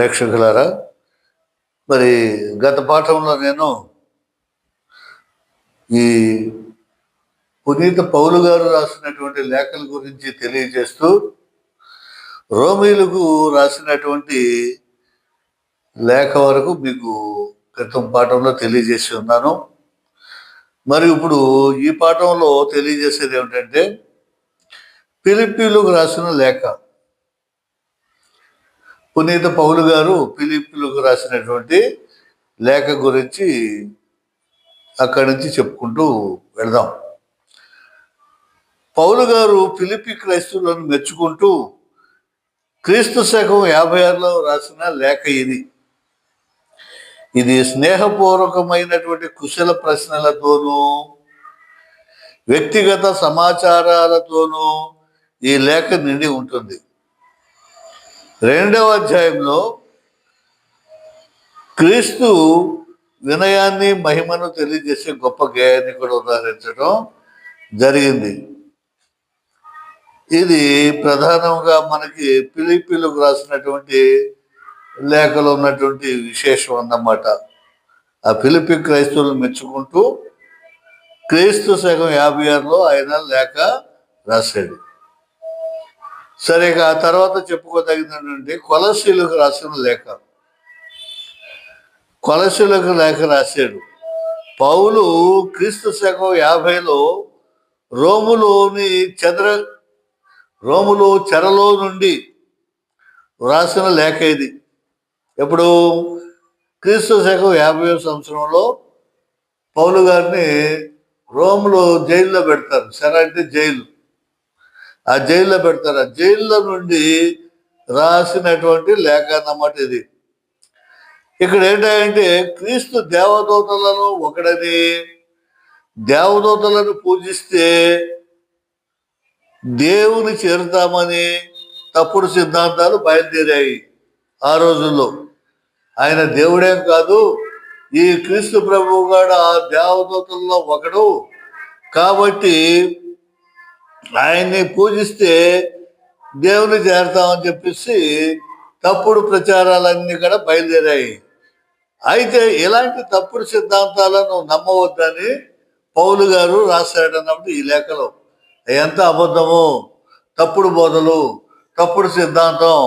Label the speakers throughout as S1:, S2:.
S1: ప్రేక్షకులారా, మరి గత పాఠంలో నేను ఈ పునీత పౌలు గారు రాసినటువంటి లేఖల గురించి తెలియజేస్తూ రోమీలకు రాసినటువంటి లేఖ వరకు మీకు క్రితం పాఠంలో తెలియజేసి ఉన్నాను. మరి ఇప్పుడు ఈ పాఠంలో తెలియజేసేది ఏమిటంటే ఫిలిప్పీలకు రాసిన లేఖ. పునీత పౌలు గారు ఫిలిప్పీలకు రాసినటువంటి లేఖ గురించి అక్కడి నుంచి చెప్పుకుంటూ వెళదాం. పౌలు గారు ఫిలిప్పీ క్రైస్తవులను మెచ్చుకుంటూ క్రీస్తు శకం 56లో రాసిన లేఖ ఇది స్నేహపూర్వకమైనటువంటి కుశల ప్రశ్నలతోనూ వ్యక్తిగత సమాచారాలతోనూ ఈ లేఖ నిండి ఉంటుంది. 2వ అధ్యాయంలో క్రీస్తు వినయాన్ని మహిమను తెలియజేసే గొప్ప గేయాన్ని కూడా ఉదాహరించడం జరిగింది. ఇది ప్రధానంగా మనకి ఫిలిప్పీలకు రాసినటువంటి లేఖలో ఉన్నటువంటి విశేషం అన్నమాట. ఆ ఫిలిప్పీ క్రైస్తవులను మెచ్చుకుంటూ క్రీస్తు శకం 56లో ఆయన లేఖ రాశాడు. సరే, ఆ తర్వాత చెప్పుకోదగినటువంటి కొలస్సీలకు రాసిన లేఖ. కొలస్సీలకు లేఖ రాశాడు. పౌలు క్రీస్తు శకం 50లో రోములో చెరలో నుండి రాసిన లేఖ ఇది. ఎప్పుడు? క్రీస్తు శకం 50వ సంవత్సరంలో పౌలు గారిని రోములో జైల్లో పెడతారు. చెర అంటే జైలు. ఆ జైల్లో పెడతారు. ఆ జైల్లో నుండి రాసినటువంటి లేఖ అన్నమాట ఇది. ఇక్కడ ఏంటంటే క్రీస్తు దేవదూతలలో ఒకడని, దేవదూతలను పూజిస్తే దేవుని చేరుతామని తప్పుడు సిద్ధాంతాలు బయలుదేరాయి ఆ రోజుల్లో. ఆయన దేవుడేం కాదు, ఈ క్రీస్తు ప్రభువు కూడా ఆ దేవదూతల్లో ఒకడు కాబట్టి ఆయన్ని పూజిస్తే దేవుని చేరతామని చెప్పేసి తప్పుడు ప్రచారాలన్నీ కూడా బయలుదేరాయి. అయితే ఇలాంటి తప్పుడు సిద్ధాంతాలను నమ్మవద్దని పౌలు గారు రాశాడన్నప్పుడు ఈ లేఖలో ఎంత అబద్ధము, తప్పుడు బోధలు, తప్పుడు సిద్ధాంతం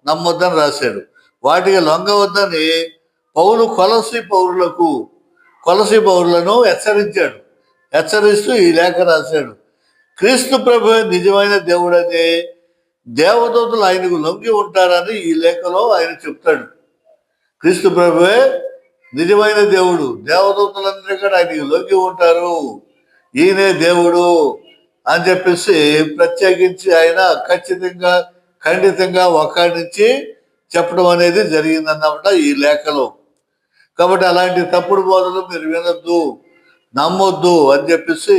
S1: నమ్మొద్దని రాశాడు. వాటికి లొంగవద్దని పౌలు కొలసీ పౌరులను హెచ్చరిస్తూ ఈ లేఖ రాశాడు. క్రీస్తు ప్రభు నిజమైన దేవుడని, దేవదూతలు ఆయనకు లొంగి ఉంటారని ఈ లేఖలో ఆయన చెప్తాడు. క్రీస్తు ప్రభువే నిజమైన దేవుడు, దేవదూతలందరూ కూడా ఆయనకు లొంగి ఉంటారు, ఈయనే దేవుడు అని చెప్పేసి ప్రత్యేకించి ఆయన ఖండితంగా ఒక్కడించి చెప్పడం అనేది జరిగిందన్నమాట ఈ లేఖలో. కాబట్టి అలాంటి తప్పుడు బోధలు మీరు వినొద్దు, నమ్మొద్దు అని చెప్పేసి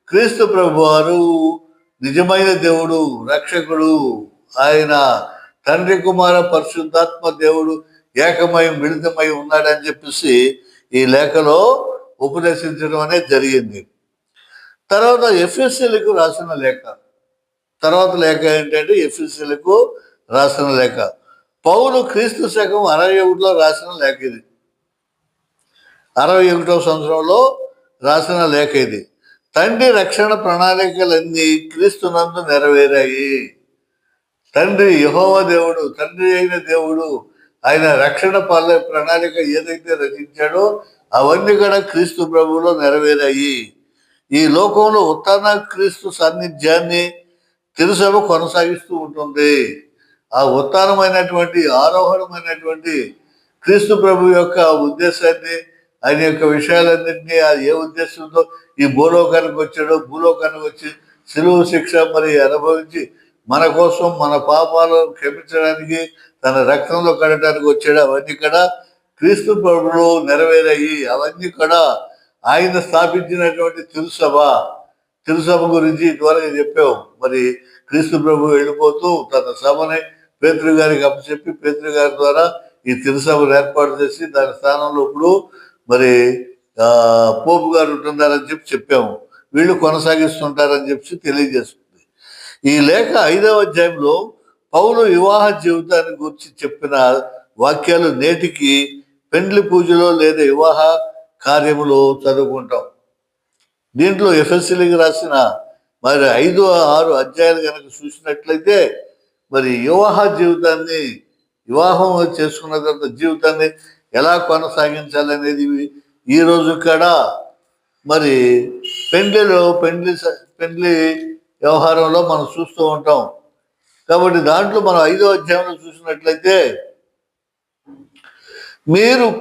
S1: క్రీస్తు ప్రభు వారు నిజమైన దేవుడు, రక్షకుడు, ఆయన తండ్రి కుమార పరిశుద్ధాత్మ దేవుడు ఏకమై మిళితమై ఉన్నాడని చెప్పేసి ఈ లేఖలో ఉపదేశించడం అనేది జరిగింది. తర్వాత ఎఫెసీయులకు రాసిన లేఖ. తర్వాత లేఖ ఏంటంటే ఎఫెసీయులకు రాసిన లేఖ. పౌలు క్రీస్తు శకం 61లో రాసిన లేఖ ఇది. 61వ సంవత్సరంలో రాసిన లేఖ ఇది. తండ్రి రక్షణ ప్రణాళికలన్నీ క్రీస్తునందు నెరవేరాయి. తండ్రి యెహోవా దేవుడు, తండ్రి అయిన దేవుడు ఆయన రక్షణ ప్రణాళిక ఏదైతే రచించాడో అవన్నీ కూడా క్రీస్తు ప్రభువులో నెరవేరాయి. ఈ లోకంలో ఉత్తాన క్రీస్తు సాన్నిధ్యాన్ని తిరుసభ కొనసాగిస్తూ ఉంటుంది. ఆ ఉత్తానమైనటువంటి ఆరోహణమైనటువంటి క్రీస్తు ప్రభు యొక్క ఉద్దేశాన్ని, ఆయన యొక్క విషయాలన్నింటినీ ఏ ఉద్దేశంతో ఈ భూలోకానికి వచ్చాడో, భూలోకానికి వచ్చి శిలువ శిక్ష మరి అనుభవించి మన కోసం మన పాపాలను క్షమించడానికి తన రక్తంలో కడటానికి వచ్చాడు, అవన్నీ కూడా క్రీస్తు ప్రభువులో నెరవేరాయి. అవన్నీ కూడా ఆయన స్థాపించినటువంటి తిరుసభ గురించి ఇదివరకు చెప్పావు. మరి క్రీస్తు ప్రభు వెళ్ళిపోతూ తన సభని పేతురు గారికి అప్పచెప్పి పేతురు గారి ద్వారా ఈ తిరుసభను ఏర్పాటు చేసి దాని స్థానంలో ఇప్పుడు మరి పోపు గారు ఉంటున్నారని చెప్పాము. వీళ్ళు కొనసాగిస్తుంటారని చెప్పి తెలియజేస్తుంది ఈ లేఖ. 5వ అధ్యాయంలో పౌలు వివాహ జీవితాన్ని గురించి చెప్పిన వాక్యాలు నేటికి పెండ్లి పూజలో లేదా వివాహ కార్యములో చదువుకుంటాం. దీంట్లో ఎఫ్ఎస్సీలకు రాసిన మరి 5, 6 అధ్యాయాలు కనుక చూసినట్లయితే మరి వివాహం చేసుకున్న తర్వాత జీవితాన్ని ఎలా కొనసాగించాలనేది ఈ రోజు కూడా మరి పెండ్లి వ్యవహారంలో మనం చూస్తూ ఉంటాం. కాబట్టి దాంట్లో మనం 5వ అధ్యాయంలో చూసినట్లయితే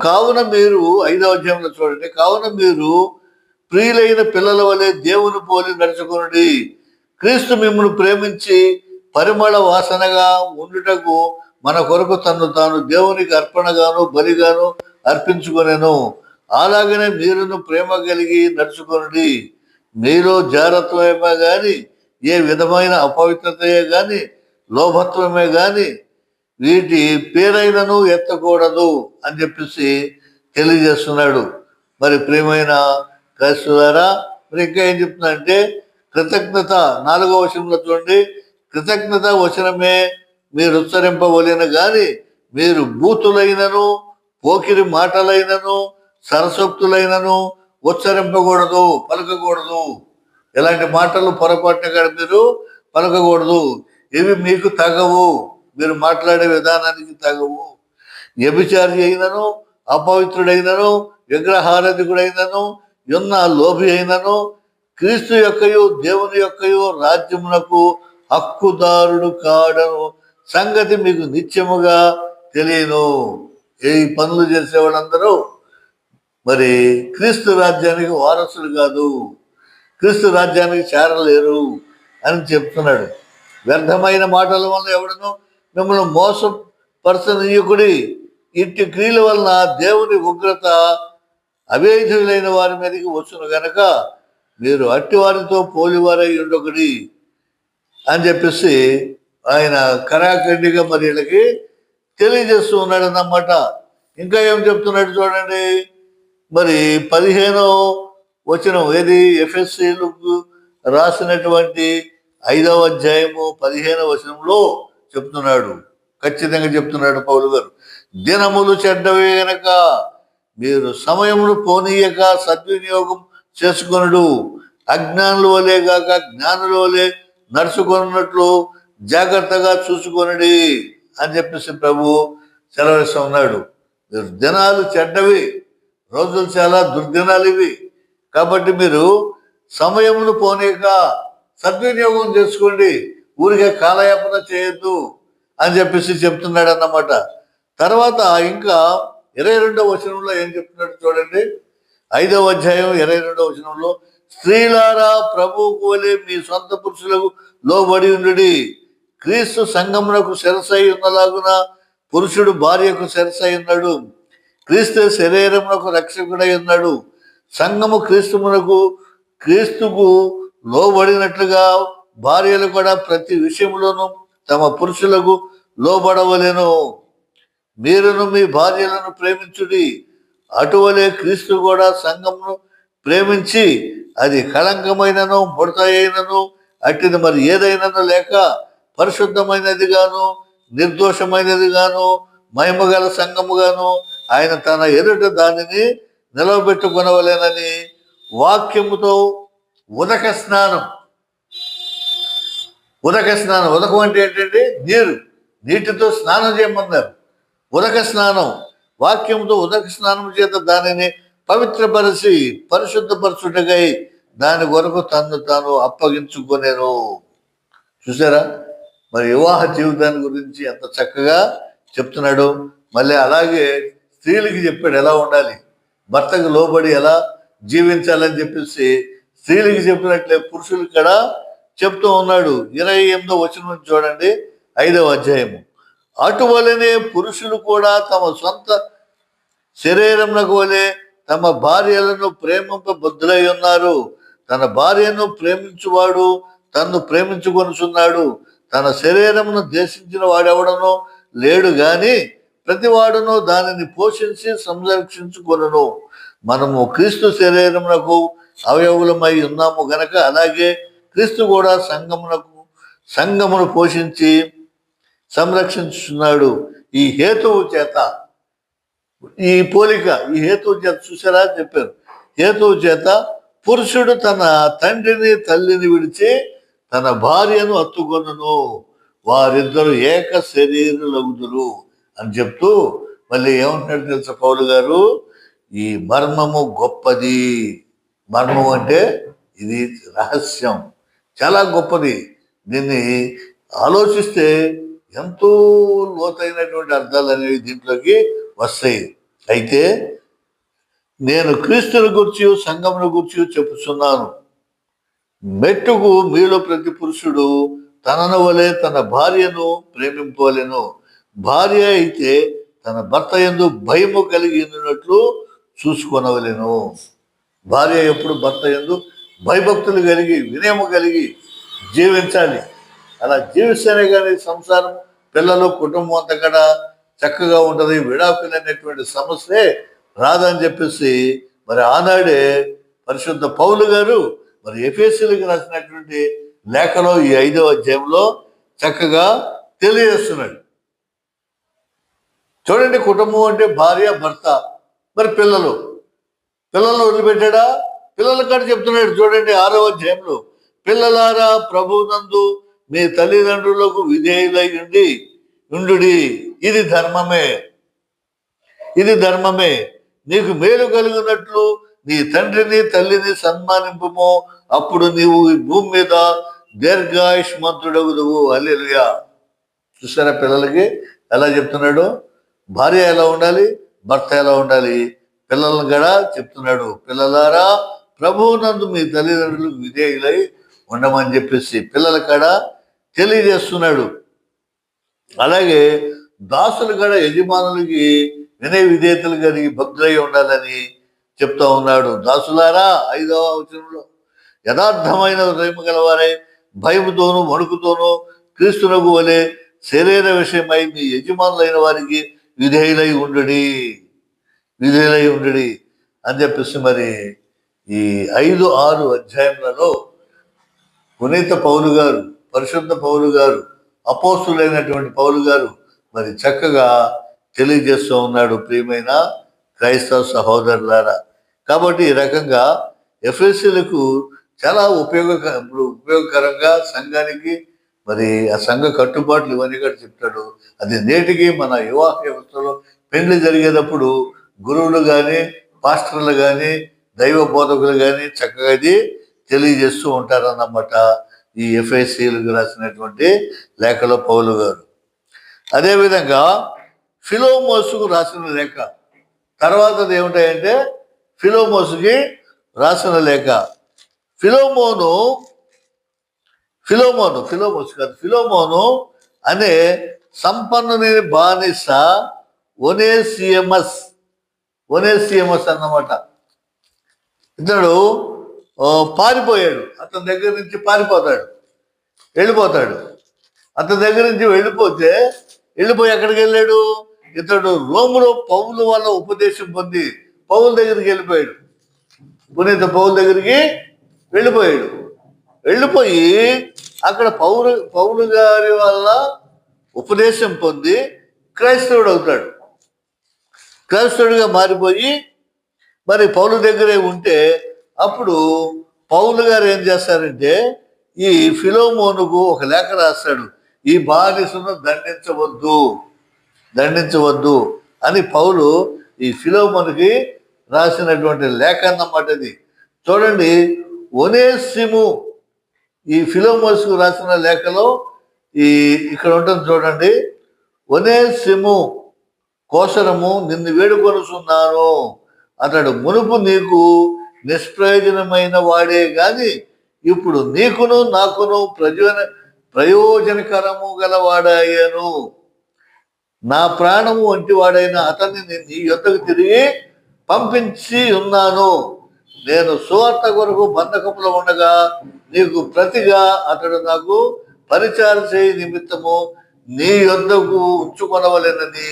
S1: కావున మీరు 5వ అధ్యాయంలో చూడండి, కావున మీరు ప్రియులైన పిల్లల వలె దేవుని పోలి నడుచుకుని క్రీస్తు మిమ్మల్ని ప్రేమించి పరిమళ వాసనగా ఉండుటకు మన కొరకు తను తాను దేవునికి అర్పణగాను బలిగాను అర్పించుకొనెను. అలాగనే మీరును ప్రేమ కలిగి నడుచుకొనుడి. మీలో జారత్వమే గాని ఏ విధమైన అపవిత్రతయే గాని లోభత్వమే గాని వీటి పేరైనను ఎత్తకూడదు అని చెప్పేసి తెలియజేస్తున్నాడు. మరి ప్రియమైన క్రైస్తవులారా, మరి ఇంకా ఏం చెప్తున్నాడంటే కృతజ్ఞత 4వ వచనంలో చూడండి, కృతజ్ఞత వచనమే మీరు ఉచ్చరింపవలెను గాని మీరు బూతులైనను పోకిరి మాటలైనను సరసోక్తులైనను ఉచ్చరింపకూడదు, పలకకూడదు. ఇలాంటి మాటలు పొరపాటున కూడా మీరు పలకకూడదు. ఇవి మీకు తగవు, మీరు మాట్లాడే విధానానికి తగవు. వ్యభిచారి అయినను అపవిత్రుడైనను విగ్రహారాధికుడైనను ఉన్న లోభి అయినను క్రీస్తు యొక్కయు దేవుని యొక్కయు రాజ్యమునకు హక్కుదారుడు కాడను సంగతి మీకు నిత్యముగా తెలియను. ఈ పనులు చేసే వాళ్ళందరూ మరి క్రీస్తు రాజ్యానికి వారసులు కాదు, క్రీస్తు రాజ్యానికి చేరలేరు అని చెప్తున్నాడు. వ్యర్థమైన మాటల వల్ల ఎవడను మిమ్మల్ని మోసపరచనీయకుడి. ఇట్టి క్రియల వలన దేవుని ఉగ్రత అవేధులైన వారి మీదకి వచ్చును గనక మీరు అట్టి వారితో పోలివారై ఉండొకటి అని చెప్పేసి ఆయన కరాఖండిగా మరి వీళ్ళకి తెలియజేస్తూ ఉన్నాడు అన్నమాట. ఇంకా ఏం చెప్తున్నాడు చూడండి, మరి 15వ వచనం ఏది ఎఫెసీయులకు రాసినటువంటి 5వ అధ్యాయము 15వ వచనంలో చెప్తున్నాడు, ఖచ్చితంగా చెప్తున్నాడు పౌలు గారు. దినములు చెడ్డవే గనక మీరు సమయమును పోనీయక సద్వినియోగం చేసుకొనుడు, అజ్ఞానుల వలె గాక జ్ఞానుల వలె నడుచుకున్నట్లు జాగ్రత్తగా చూసుకొనుడి అని చెప్పేసి ప్రభు సెలవిస్తూ ఉన్నాడు. దినాలు చెడ్డవి, రోజులు చాలా దుర్దినాలు ఇవి. కాబట్టి మీరు సమయమును పోనీయక సద్వినియోగం చేసుకోండి, ఊరికే కాలయాపన చేయొద్దు అని చెప్పేసి చెప్తున్నాడు అన్నమాట. తర్వాత ఇంకా 22వ వచనంలో ఏం చెప్తున్నాడు చూడండి, 5వ అధ్యాయం 22వ వచనంలో, స్త్రీలారా ప్రభువుకు వలె మీ సొంత పురుషులకు లోబడి ఉండుడి. క్రీస్తు సంఘమునకు శిరసై ఉన్నలాగున పురుషుడు భార్యకు శిరసై ఉన్నాడు. క్రీస్తు శరీరమునకు రక్షకుడై ఉన్నాడు. సంఘము క్రీస్తుకు లోబడినట్లుగా భార్యలు కూడా ప్రతి విషయంలోనూ తమ పురుషులకు లోబడవలెను. మీరును మీ భార్యలను ప్రేమించుడి, అటువలే క్రీస్తు కూడా సంఘమును ప్రేమించి అది కళంకమైనను ముడత అయినను అట్టిది మరి ఏదైనాను లేక పరిశుద్ధమైనది గాను నిర్దోషమైనది గాను మహిమగల సంఘముగాను ఆయన తన ఎదుట దానిని నిలవబెట్టుకొనవలెనని వాక్యముతో ఉదక స్నానం ఉదకం అంటే ఏంటంటే నీటితో స్నానం చేయమన్నారు. ఉదక స్నానం వాక్యంతో ఉదక స్నానం చేత దానిని పవిత్రపరిచి పరిశుద్ధపరచుటకై దాని కొరకు తను తాను అప్పగించుకునేను. చూసారా, మరి వివాహ జీవితాన్ని గురించి ఎంత చక్కగా చెప్తున్నాడు. మళ్ళీ అలాగే స్త్రీలకి చెప్పాడు ఎలా ఉండాలి, భర్తకు లోబడి ఎలా జీవించాలని చెప్పేసి స్త్రీలకి చెప్పినట్లే పురుషులు కూడా చెప్తూ ఉన్నాడు. 28వ వచనం చూడండి, 5వ అధ్యాయము. అటువలనే పురుషులు కూడా తమ సొంత శరీరమునకు వలె తమ భార్యలను ప్రేమింపబద్ధులై ఉన్నారు. తన భార్యను ప్రేమించువాడు తన్ను ప్రేమించుకొనుచున్నాడు. తన శరీరమును ద్వేషించిన వాడెవడనో లేడు గాని ప్రతివాడును దానిని పోషించి సంరక్షించుకొనును. మనము క్రీస్తు శరీరమునకు అవయవులమై ఉన్నాము గనక అలాగే క్రీస్తు కూడా సంఘమును పోషించి సంరక్షించున్నాడు. ఈ హేతువు చేత, ఈ పోలిక, ఈ హేతువు చేత చూసారా చెప్పారు. హేతువు చేత పురుషుడు తన తండ్రిని తల్లిని విడిచి తన భార్యను హత్తుకొనును, వారిద్దరు ఏక శరీరులగుదురు అని చెప్తూ మళ్ళీ ఏమంటున్నాడు తెలుసా పౌలు గారు? ఈ మర్మము గొప్పది. మర్మం అంటే ఇది రహస్యం, చాలా గొప్పది. దీన్ని ఆలోచిస్తే ఎంతో లోతైనటువంటి అర్థాలు అనేవి దీంట్లోకి వస్తాయి. అయితే నేను క్రీస్తుని గురించి సంఘమును గురించి చెప్పుచున్నాను. మెట్టుకు మీలో ప్రతి పురుషుడు తనను వలె తన భార్యను ప్రేమింపవలెను. భార్య అయితే తన భర్త యందు భయము కలిగి ఉన్నట్లు చూసుకొనవలెను. భార్య ఎప్పుడు భర్త యందు భయభక్తులు కలిగి వినయము కలిగి జీవించాలి. అలా జీవిస్తేనే కానీ సంసారం, పిల్లలు, కుటుంబం అంతా కూడా చక్కగా ఉంటుంది. విడాకులు అనేటువంటి సమస్యే రాదని చెప్పేసి మరి ఆనాడే పరిశుద్ధ పౌలు గారు మరి ఎఫెసీయులకు రాసినటువంటి లేఖలో ఈ 5వ అధ్యాయంలో చక్కగా తెలియజేస్తున్నాడు. చూడండి, కుటుంబం అంటే భార్య, భర్త, మరి పిల్లలను వదిలిపెట్టాడా? పిల్లల కాడ చెప్తున్నాడు చూడండి 6వ అధ్యాయంలో, పిల్లలారా ప్రభునందు మీ తల్లిదండ్రులకు విధేయులై ఉండుడి, ఇది ధర్మమే. నీకు మేలు కలిగినట్లు నీ తండ్రిని తల్లిని సన్మానింపుము, అప్పుడు నీవు ఈ భూమి మీద దీర్ఘాయుష్మంతుడగుదువు. హల్లెలూయా. చూసారా పిల్లలకి ఎలా చెప్తున్నాడు? భార్య ఎలా ఉండాలి, భర్త ఎలా ఉండాలి, పిల్లలను కూడా చెప్తున్నాడు. పిల్లలారా ప్రభువునందు మీ తల్లిదండ్రులకు విధేయులై ఉండమని చెప్పేసి పిల్లల కాడ తెలియజేస్తున్నాడు. అలాగే దాసులు కూడా యజమానులకి వినయ విధేయతలు కలిగి భక్తులై ఉండాలని చెప్తా ఉన్నాడు. దాసులారా 5వ వచనంలో యథార్థమైన హృదయం గలవారై భయముతోనూ వణుకుతోనూ క్రీస్తునకు వలె శరీర విషయమై మీ యజమానులైన వారికి విధేయులై ఉండుడి అని చెప్పేసి మరి ఈ 5-6 అధ్యాయములలో పునీత పౌలు గారు, పరిశుద్ధ పౌలు గారు, అపోస్తులైనటువంటి పౌలు గారు మరి చక్కగా తెలియజేస్తూ ఉన్నాడు. ప్రియమైన క్రైస్తవ సహోదరులారా, కాబట్టి ఈ రకంగా ఎఫెసీయులకు చాలా ఉపయోగకరంగా సంఘానికి మరి ఆ సంఘ కట్టుబాట్లు ఇవన్నీ కూడా చెప్తాడు. అది నేటికి మన వివాహ వ్యవస్థలో పెళ్లి జరిగేటప్పుడు గురువులు కానీ, పాస్టర్లు కానీ, దైవ బోధకులు కానీ చక్కగా ఇది తెలియజేస్తూ ఉంటారన్నమాట ఈ ఎఫెసీయులకు రాసినటువంటి లేఖలో పౌలు గారు. అదేవిధంగా ఫిలోమోసుకు రాసిన లేఖ, తర్వాతది ఏమిటాయంటే ఫిలోమోసుకి రాసిన లేఖ. ఫిలోమోను అనే సంపన్నుని బానిస ఒనేసియమస్ అన్నమాట. ఇతడు పారిపోయాడు. అతని దగ్గర నుంచి వెళ్ళిపోతాడు. అతని దగ్గర నుంచి వెళ్ళిపోయి ఎక్కడికి వెళ్ళాడు? ఇతడు రోములో పౌలు వల్ల ఉపదేశం పొంది పౌలు దగ్గరికి వెళ్ళిపోయాడు. పునీత పౌలు దగ్గరికి వెళ్ళిపోయి అక్కడ పౌలు గారి వల్ల ఉపదేశం పొంది క్రైస్తవుడిగా మారిపోయి మరి పౌలు దగ్గరే ఉంటే అప్పుడు పౌలు గారు ఏం చేస్తారంటే ఈ ఫిలోమోనుకు ఒక లేఖ రాస్తాడు. ఈ బానిసను దండించవద్దు అని పౌలు ఈ ఫిలోమోనుకి రాసినటువంటి లేఖ అన్నమాట. ఇది చూడండి, ఒనేసిము ఈ ఫిలోమోసుకు రాసిన లేఖలో ఇక్కడ ఉంటుంది చూడండి. ఒనేసిము కోసరము నిన్ను వేడుకొనుచున్నాను. అతడు మునుపు నీకు నిష్ప్రయోజనమైన వాడే గాని ఇప్పుడు నీకును నాకును ప్రయోజనకరము గలవాడాయను. నా ప్రాణము వంటి వాడైన అతన్ని నీ యొద్దకు తిరిగి పంపించి ఉన్నాను. నేను సువార్త కొరకు బంధకములో ఉండగా నీకు ప్రతిగా అతడు నాకు పరిచారం చేయి నిమిత్తము నీ యొద్దకు ఉంచుకొనవలెనని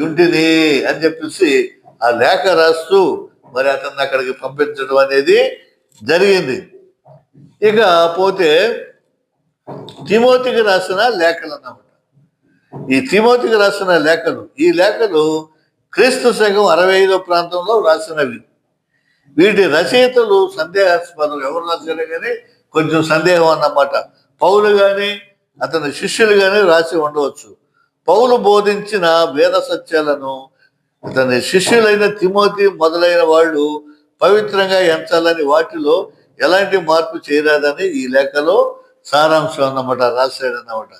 S1: ఉంటిని అని చెప్పేసి ఆ లేఖ రాస్తూ మరి అతన్ని అక్కడికి పంపించడం అనేది జరిగింది. ఇక పోతే తిమోతికి రాసిన లేఖలు అన్నమాట. ఈ తిమోతికి రాసిన లేఖలు, ఈ లేఖలు క్రీస్తు శకం 65 ప్రాంతంలో రాసినవి. వీటి రచయితలు సందేహాస్పదం. ఎవరు రాశారు కానీ కొంచెం సందేహం అన్నమాట. పౌలు కానీ అతని శిష్యులు కానీ రాసి ఉండవచ్చు. పౌలు బోధించిన వేద సత్యాలను అతని శిష్యులైన తిమోతి మొదలైన వాళ్ళు పవిత్రంగా ఎంచాలని, వాటిలో ఎలాంటి మార్పు చేయరాదని ఈ లేఖలో సారాంశం అన్నమాట, రాశాడన్నమాట.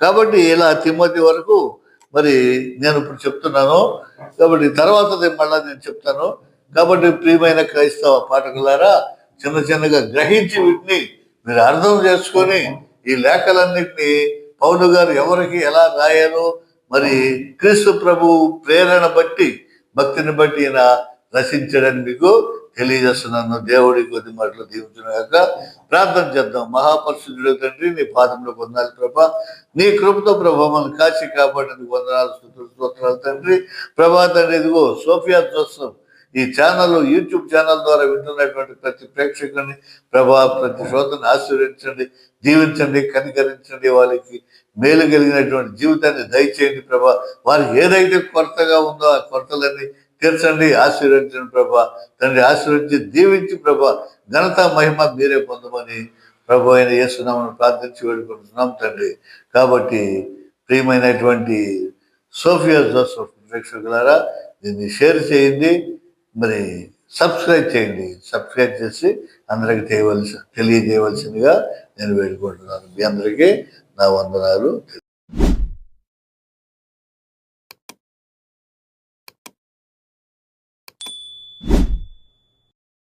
S1: కాబట్టి ఇలా తిమోతి వరకు మరి నేను ఇప్పుడు చెప్తున్నాను. కాబట్టి తర్వాత మళ్ళా నేను చెప్తాను. కాబట్టి ప్రియమైన క్రైస్తవ పాఠకులారా, చిన్నగా గ్రహించి వీటిని మీరు అర్థం చేసుకొని ఈ లేఖలన్నింటినీ పౌలు గారు ఎవరికి ఎలా రాయాలో, మరి క్రీస్తు ప్రభు ప్రేరణ బట్టి, భక్తిని బట్టి ఈయన రచించడని మీకు తెలియజేస్తున్నాను. దేవుడి కొద్ది మాటలు దీవించుగాక. ప్రార్థన చేద్దాం. మహాపరిశుద్ధుడు తండ్రి, నీ పాదంలో వందనాలు ప్రభా. నీ కృపతో ప్రభా మనం కాచి కాపాడేందుకు వందనాలు, స్తోత్రాలు తండ్రి. ప్రభా తండ్రి, ఇదిగో సోఫియా జోసెఫ్ ఈ ఛానల్, యూట్యూబ్ ఛానల్ ద్వారా వింటున్నటువంటి ప్రతి ప్రేక్షకుని ప్రభా, ప్రతి శ్రోతని ఆశీర్వదించండి, దీవించండి, కనికరించండి. వాళ్ళకి మేలు కలిగినటువంటి జీవితాన్ని దయచేయండి ప్రభా. వారికి ఏదైతే కొరతగా ఉందో ఆ కొరతలన్నీ తీర్చండి, ఆశీర్వదించండి ప్రభా. తండ్రి ఆశీర్వదించి దీవించి ప్రభా, ఘనత మహిమ మీరే పొందమని ప్రభు అయిన యేసునామమున ప్రార్థించి వేడుకుంటున్నాం తండ్రి. కాబట్టి ప్రియమైనటువంటి సోఫియా జోసెఫ్ ప్రేక్షకులారా, దీన్ని షేర్ చేయండి, మరి సబ్స్క్రైబ్ చేయండి. సబ్స్క్రైబ్ చేసి అందరికి తెలియజేయవలసిందిగా నేను వేడుకుంటున్నాను. మీ అందరికీ నా వందనాలు.